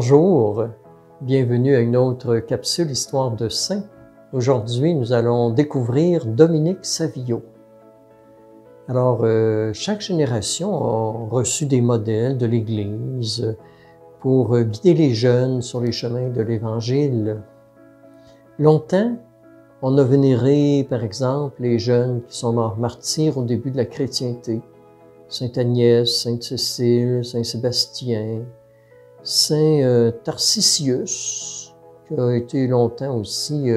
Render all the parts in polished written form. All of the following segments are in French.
Bonjour, bienvenue à une autre capsule Histoire de Saints. Aujourd'hui, nous allons découvrir Dominique Savio. Alors, chaque génération a reçu des modèles de l'Église pour guider les jeunes sur les chemins de l'Évangile. Longtemps, on a vénéré, par exemple, les jeunes qui sont morts martyrs au début de la chrétienté. Sainte Agnès, Sainte Cécile, Saint Sébastien, Saint Tarcisius, qui a été longtemps aussi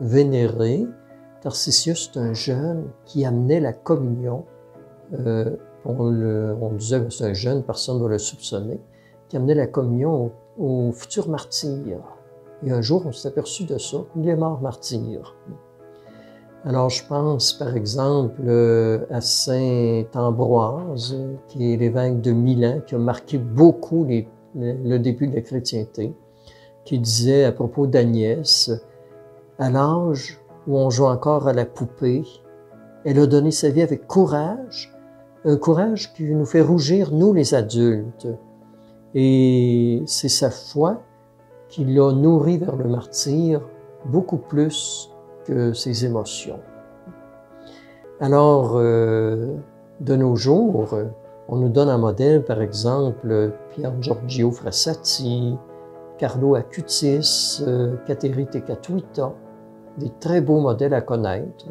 vénéré. Tarcisius, c'est un jeune qui amenait la communion. On disait que c'est un jeune, personne ne doit le soupçonner, qui amenait la communion aux futurs martyrs. Et un jour, on s'est aperçu de ça, il est mort martyr. Alors, je pense, par exemple, à Saint Ambroise, qui est l'évêque de Milan, qui a marqué beaucoup le début de la chrétienté, qui disait à propos d'Agnès, « À l'âge où on joue encore à la poupée, elle a donné sa vie avec courage, un courage qui nous fait rougir, nous les adultes. Et c'est sa foi qui l'a nourri vers le martyre beaucoup plus que ses émotions. » Alors, de nos jours, on nous donne un modèle, par exemple, Pier Giorgio Frassati, Carlo Acutis, Kateri Tekakwitha, des très beaux modèles à connaître.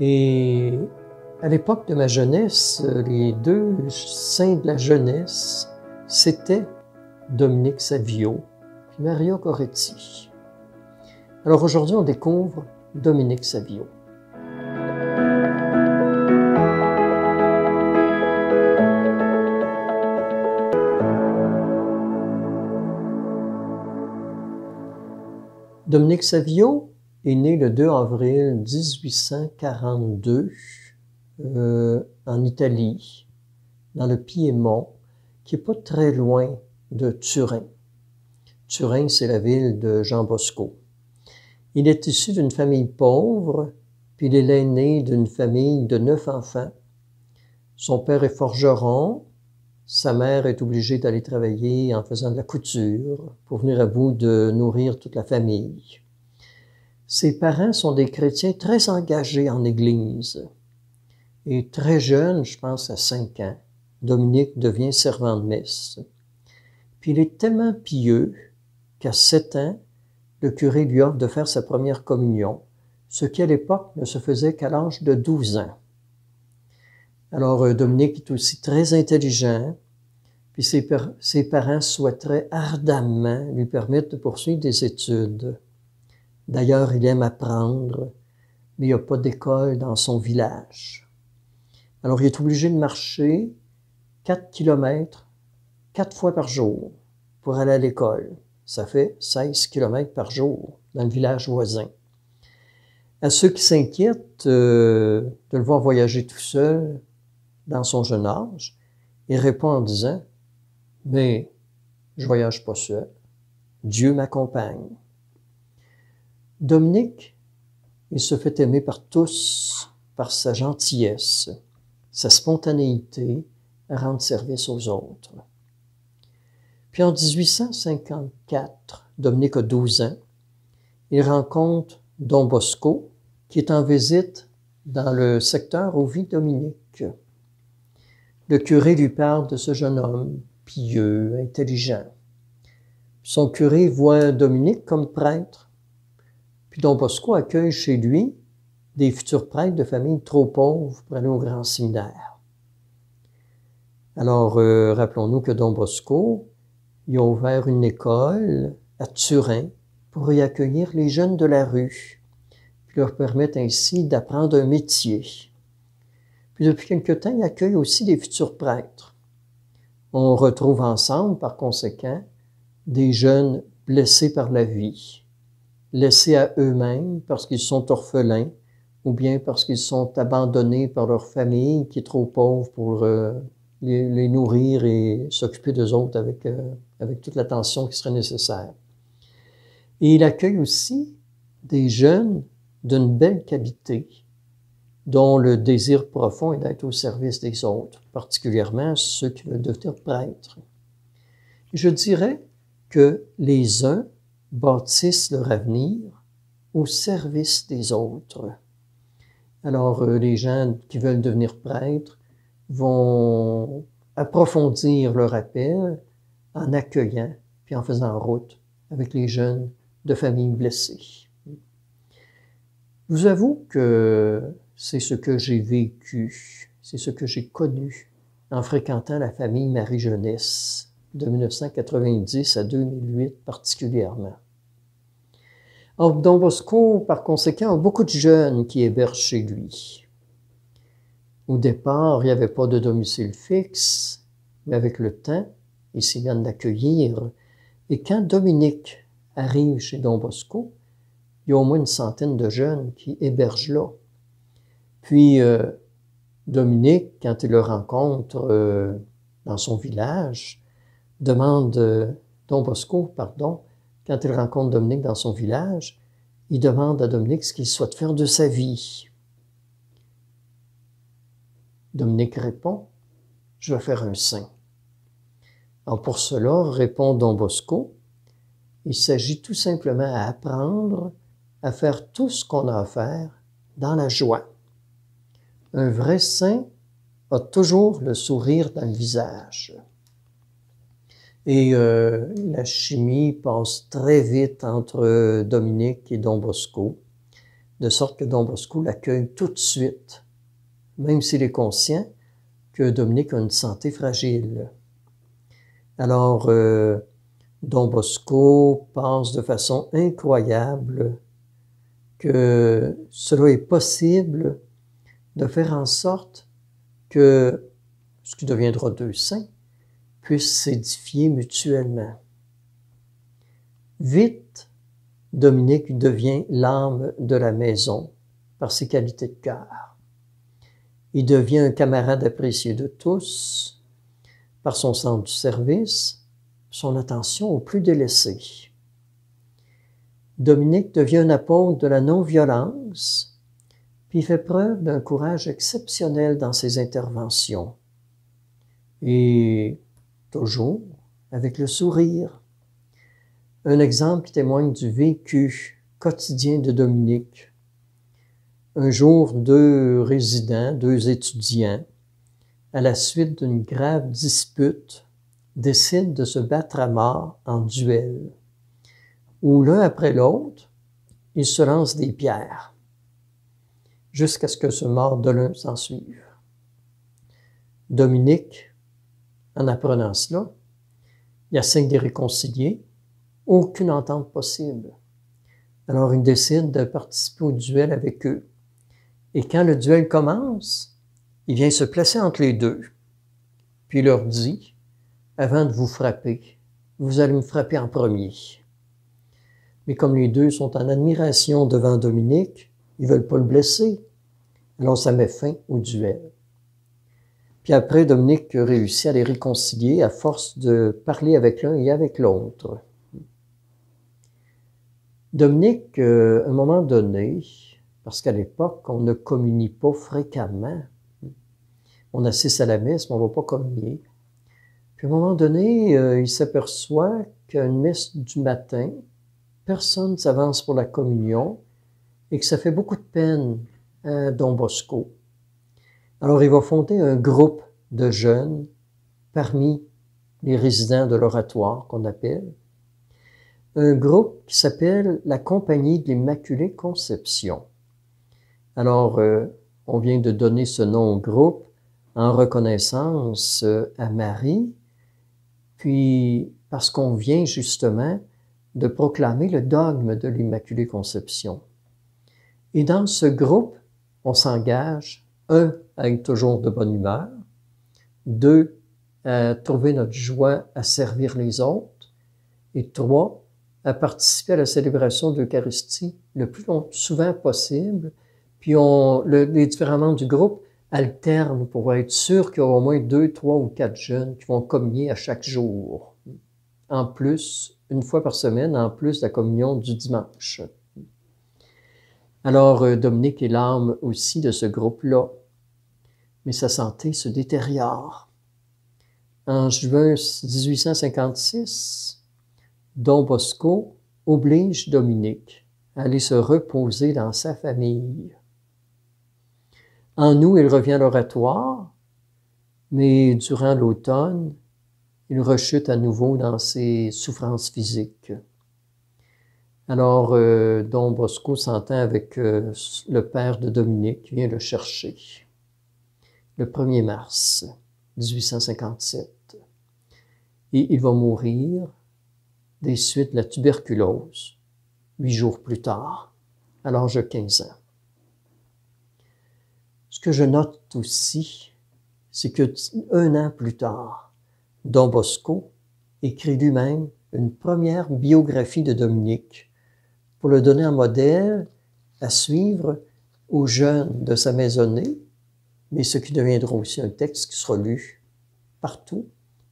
Et à l'époque de ma jeunesse, les deux saints de la jeunesse, c'était Dominique Savio et Maria Goretti. Alors aujourd'hui, on découvre Dominique Savio. Dominique Savio est né le 2 avril 1842 en Italie, dans le Piémont, qui n'est pas très loin de Turin. Turin, c'est la ville de Jean Bosco. Il est issu d'une famille pauvre, puis il est l'aîné d'une famille de 9 enfants. Son père est forgeron, sa mère est obligée d'aller travailler en faisant de la couture pour venir à bout de nourrir toute la famille. Ses parents sont des chrétiens très engagés en Église. Et très jeune, je pense à 5 ans, Dominique devient servant de messe. Puis il est tellement pieux qu'à 7 ans, le curé lui offre de faire sa première communion, ce qui à l'époque ne se faisait qu'à l'âge de 12 ans. Alors Dominique est aussi très intelligent, puis ses parents souhaiteraient ardemment lui permettre de poursuivre des études. D'ailleurs, il aime apprendre, mais il n'y a pas d'école dans son village. Alors il est obligé de marcher 4 kilomètres 4 fois par jour pour aller à l'école. Ça fait 16 kilomètres par jour dans le village voisin. À ceux qui s'inquiètent de le voir voyager tout seul dans son jeune âge, il répond en disant « Mais je voyage pas seul, Dieu m'accompagne. » Dominique, il se fait aimer par tous par sa gentillesse, sa spontanéité à rendre service aux autres. Puis en 1854, Dominique a 12 ans, il rencontre Don Bosco, qui est en visite dans le secteur où vit Dominique. Le curé lui parle de ce jeune homme, pieux, intelligent. Son curé voit Dominique comme prêtre. Puis Don Bosco accueille chez lui des futurs prêtres de familles trop pauvres pour aller au grand séminaire. Alors, rappelons-nous que Don Bosco, il a ouvert une école à Turin pour y accueillir les jeunes de la rue, puis leur permettre ainsi d'apprendre un métier. Puis depuis quelque temps, il accueille aussi des futurs prêtres. On retrouve ensemble, par conséquent, des jeunes blessés par la vie, laissés à eux-mêmes parce qu'ils sont orphelins ou bien parce qu'ils sont abandonnés par leur famille qui est trop pauvre pour les nourrir et s'occuper d'eux autres avec toute l'attention qui serait nécessaire. Et il accueille aussi des jeunes d'une belle qualité, dont le désir profond est d'être au service des autres, particulièrement ceux qui veulent devenir prêtres. Je dirais que les uns bâtissent leur avenir au service des autres. Alors, les gens qui veulent devenir prêtres vont approfondir leur appel en accueillant puis en faisant route avec les jeunes de familles blessées. Je vous avoue que c'est ce que j'ai vécu, c'est ce que j'ai connu en fréquentant la famille Marie-Jeunesse de 1990 à 2008 particulièrement. Or, Don Bosco, par conséquent, a beaucoup de jeunes qui hébergent chez lui. Au départ, il n'y avait pas de domicile fixe, mais avec le temps, il s'y vient d'accueillir. Et quand Dominique arrive chez Don Bosco, il y a au moins une centaine de jeunes qui hébergent là. Puis, Dominique, quand il le rencontre dans son village, demande Don Bosco, quand il rencontre Dominique dans son village, il demande à Dominique ce qu'il souhaite faire de sa vie. Dominique répond, « Je vais faire un saint. » Alors pour cela, répond Don Bosco, il s'agit tout simplement à apprendre à faire tout ce qu'on a à faire dans la joie. Un vrai saint a toujours le sourire dans le visage. Et la chimie passe très vite entre Dominique et Don Bosco, de sorte que Don Bosco l'accueille tout de suite, même s'il est conscient que Dominique a une santé fragile. Alors, Don Bosco pense de façon incroyable que cela est possible de faire en sorte que ce qui deviendra deux saints puissent s'édifier mutuellement. Vite, Dominique devient l'âme de la maison par ses qualités de cœur. Il devient un camarade apprécié de tous par son sens du service, son attention aux plus délaissés. Dominique devient un apôtre de la non-violence, puis il fait preuve d'un courage exceptionnel dans ses interventions. Et toujours avec le sourire. Un exemple qui témoigne du vécu quotidien de Dominique. Un jour, deux étudiants, à la suite d'une grave dispute, décident de se battre à mort en duel, où l'un après l'autre, ils se lancent des pierres, jusqu'à ce que ce mort de l'un s'ensuive. Dominique, en apprenant cela, il essaie de les réconcilier, aucune entente possible. Alors il décide de participer au duel avec eux. Et quand le duel commence, il vient se placer entre les deux, puis il leur dit, avant de vous frapper, vous allez me frapper en premier. Mais comme les deux sont en admiration devant Dominique, ils ne veulent pas le blesser. Alors ça met fin au duel. Puis après, Dominique réussit à les réconcilier à force de parler avec l'un et avec l'autre. Dominique, à un moment donné, parce qu'à l'époque, on ne communie pas fréquemment. On assiste à la messe, mais on ne va pas communier. Puis à un moment donné, il s'aperçoit qu'à une messe du matin, personne ne s'avance pour la communion et que ça fait beaucoup de peine à Don Bosco. Alors, il va fonder un groupe de jeunes parmi les résidents de l'oratoire qu'on appelle. Un groupe qui s'appelle la Compagnie de l'Immaculée Conception. Alors, on vient de donner ce nom au groupe en reconnaissance à Marie, puis parce qu'on vient justement de proclamer le dogme de l'Immaculée Conception. Et dans ce groupe, on s'engage, un, à être toujours de bonne humeur, deux, à trouver notre joie à servir les autres, et trois, à participer à la célébration de l'Eucharistie le plus souvent possible, puis les différents membres du groupe alternent pour être sûr qu'il y aura au moins 2, 3 ou 4 jeunes qui vont communier à chaque jour. En plus, une fois par semaine, en plus de la communion du dimanche. Alors, Dominique est l'âme aussi de ce groupe-là. Mais sa santé se détériore. En juin 1856, Don Bosco oblige Dominique à aller se reposer dans sa famille. En août, il revient à l'Oratoire, mais durant l'automne, il rechute à nouveau dans ses souffrances physiques. Alors, Don Bosco s'entend avec le père de Dominique, qui vient le chercher le 1er mars 1857. Et il va mourir des suites de la tuberculose 8 jours plus tard, à l'âge de 15 ans. Ce que je note aussi, c'est que 1 an plus tard, Don Bosco écrit lui-même une première biographie de Dominique pour le donner en modèle à suivre aux jeunes de sa maisonnée, mais ce qui deviendra aussi un texte qui sera lu partout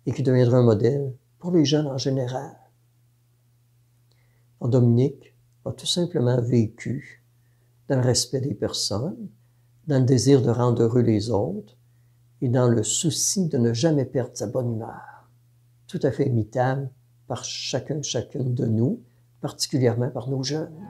et qui deviendra un modèle pour les jeunes en général. Alors, Dominique a tout simplement vécu dans le respect des personnes, dans le désir de rendre heureux les autres et dans le souci de ne jamais perdre sa bonne humeur, tout à fait imitable par chacune de nous, particulièrement par nos jeunes.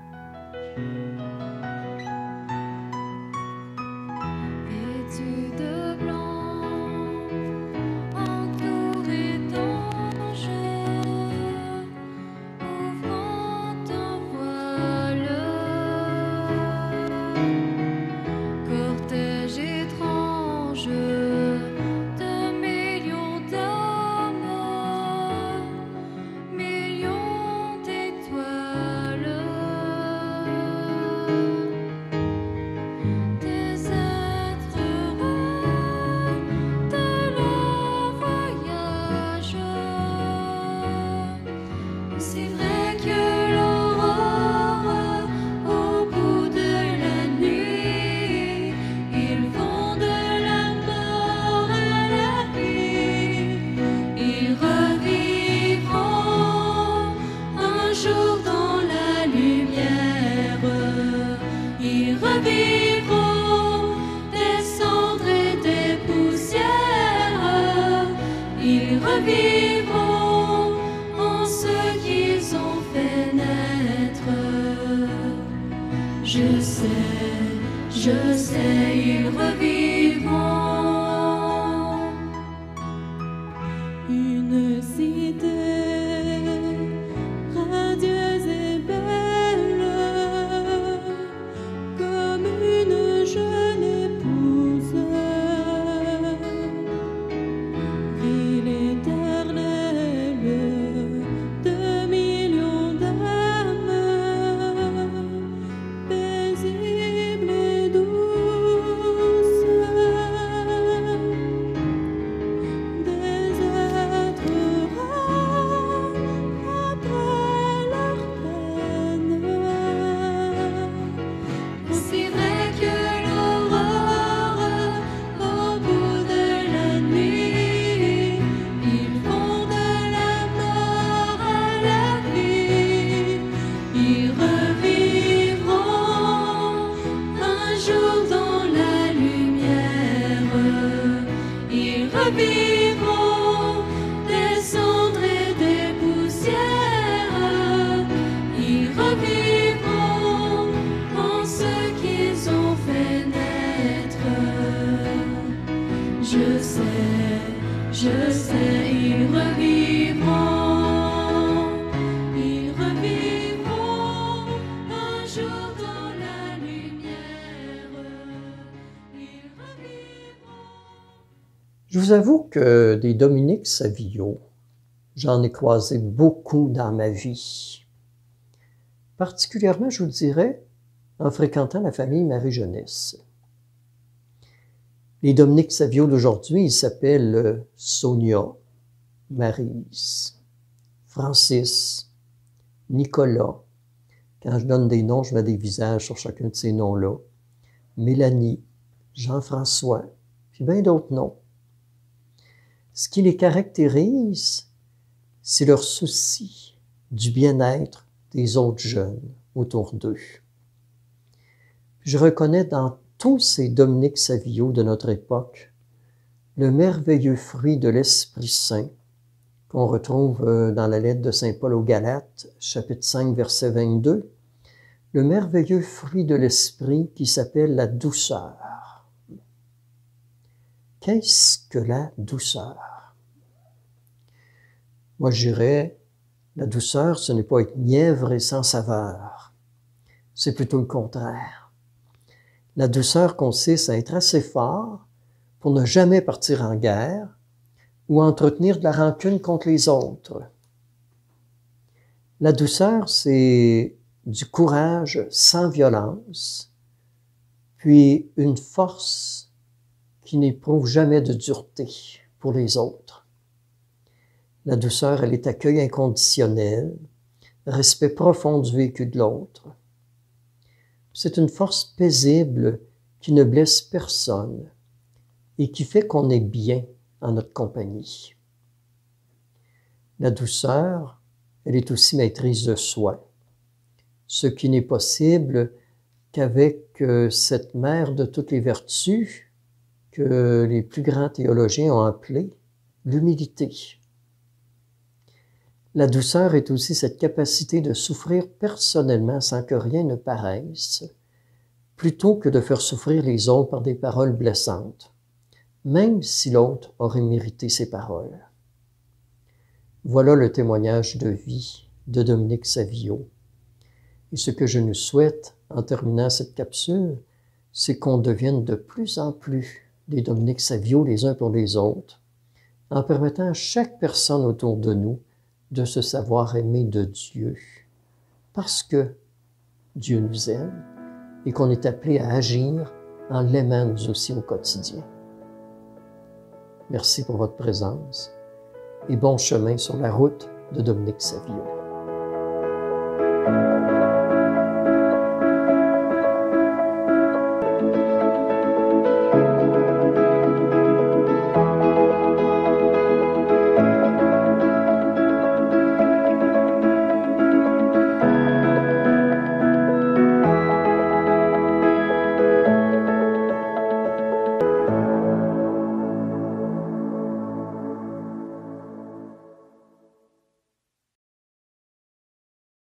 Je sais, ils revivront. Une cité radieuse et belle, comme une jeune épouse, ville éternelle de millions d'âmes, paisible et douce, des êtres rares après leur peine. Aussi vrai que l'aurore au bout de la nuit, ils vont de la mort à la vie. Ils revivront un jour dans la lumière. Ils revivront des cendres et des poussières. Ils revivront en ce qu'ils ont fait naître. Je sais, ils revivront. Ils revivront un jour dans la lumière. Ils revivront. Je vous avoue que des Dominique Savillot, j'en ai croisé beaucoup dans ma vie. Particulièrement, je vous dirais, en fréquentant la famille Marie-Jeunesse. Les Dominique Savillot d'aujourd'hui, ils s'appellent Sonia, Maryse, Francis, Nicolas. Quand je donne des noms, je mets des visages sur chacun de ces noms-là. Mélanie, Jean-François, puis bien d'autres noms. Ce qui les caractérise, c'est leur souci du bien-être des autres jeunes autour d'eux. Je reconnais dans tous ces Dominique Savillot de notre époque le merveilleux fruit de l'Esprit Saint qu'on retrouve dans la lettre de Saint Paul aux Galates, chapitre 5, verset 22, le merveilleux fruit de l'Esprit qui s'appelle la douceur. Qu'est-ce que la douceur? Moi, je dirais, la douceur, ce n'est pas être mièvre et sans saveur. C'est plutôt le contraire. La douceur consiste à être assez fort pour ne jamais partir en guerre ou entretenir de la rancune contre les autres. La douceur, c'est du courage sans violence, puis une force qui n'éprouve jamais de dureté pour les autres. La douceur, elle est accueil inconditionnel, respect profond du vécu de l'autre. C'est une force paisible qui ne blesse personne et qui fait qu'on est bien en notre compagnie. La douceur, elle est aussi maîtrise de soi, ce qui n'est possible qu'avec cette mère de toutes les vertus que les plus grands théologiens ont appelée l'humilité. La douceur est aussi cette capacité de souffrir personnellement sans que rien ne paraisse, plutôt que de faire souffrir les autres par des paroles blessantes, même si l'autre aurait mérité ces paroles. Voilà le témoignage de vie de Dominique Savio. Et ce que je nous souhaite, en terminant cette capsule, c'est qu'on devienne de plus en plus des Dominique Savio les uns pour les autres, en permettant à chaque personne autour de nous de se savoir aimer de Dieu, parce que Dieu nous aime et qu'on est appelé à agir en l'aimant nous aussi au quotidien. Merci pour votre présence et bon chemin sur la route de Dominique Savio.